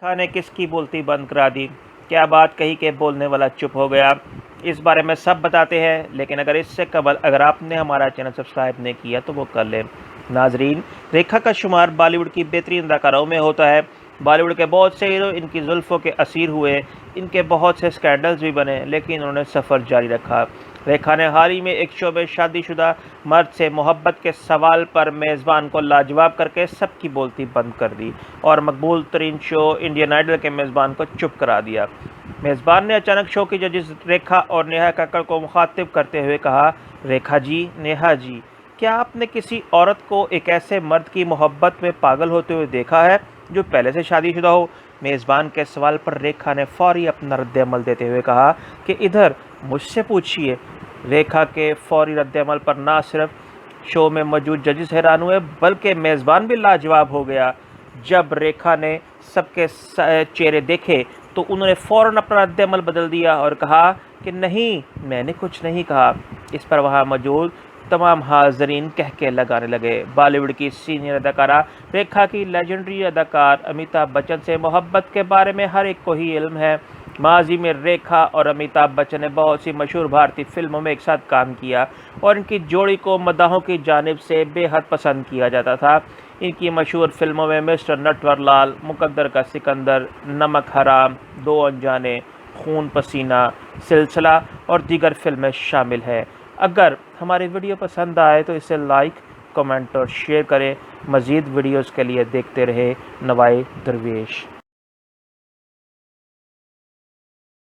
रेखा ने किसकी बोलती बंद करा दी? क्या बात कही कि बोलने वाला चुप हो गया? इस बारे में सब बताते हैं, लेकिन इससे कबल अगर आपने हमारा चैनल सब्सक्राइब नहीं किया तो वो कर लें। नाजरीन, रेखा का शुमार बॉलीवुड की बेहतरीन अदाकाराओं में होता है। बॉलीवुड के बहुत से हीरो इनकी जुल्फ़ों के असीर हुए, इनके बहुत से स्कैंडल्स भी बने, लेकिन उन्होंने सफ़र जारी रखा। रेखा ने हाल ही में एक शो में शादीशुदा मर्द से मोहब्बत के सवाल पर मेज़बान को लाजवाब करके सबकी बोलती बंद कर दी और मकबूल तरीन शो इंडियन आइडल के मेज़बान को चुप करा दिया। मेज़बान ने अचानक शो की जजेस रेखा और नेहा कक्कड़ को मुखातिब करते हुए कहा, रेखा जी, नेहा जी, क्या आपने किसी औरत को एक ऐसे मर्द की मोहब्बत में पागल होते हुए देखा है जो पहले से शादीशुदा हो? मेज़बान के सवाल पर रेखा ने फौरी अपना रद्द-ए-अमल देते हुए कहा कि इधर मुझसे पूछिए। रेखा के फौरी रद्द-ए-अमल पर ना सिर्फ शो में मौजूद जजेस हैरान हुए, बल्कि मेज़बान भी लाजवाब हो गया। जब रेखा ने सबके चेहरे देखे तो उन्होंने फ़ौरन अपना रद्द-ए-अमल बदल दिया और कहा कि नहीं, मैंने कुछ नहीं कहा। इस पर वहाँ मौजूद तमाम हाज़रीन कहके लगाने लगे। बॉलीवुड की सीनियर अदाकारा रेखा की लेजेंडरी अदाकार अमिताभ बच्चन से मोहब्बत के बारे में हर एक को ही इल्म है। माजी में रेखा और अमिताभ बच्चन ने बहुत सी मशहूर भारतीय फिल्मों में एक साथ काम किया और इनकी जोड़ी को मदाहों की जानिब से बेहद पसंद किया जाता था। इनकी मशहूर फिल्मों में मिस्टर नटवरलाल, मुकद्दर का सिकंदर, नमक हराम, दो अनजाने, खून पसीना, सिलसिला और दीगर फिल्में शामिल हैं। अगर हमारी वीडियो पसंद आए तो इसे लाइक, कमेंट और शेयर करें। मज़ीद वीडियोज़ के लिए देखते रहे नवाए दरवेश।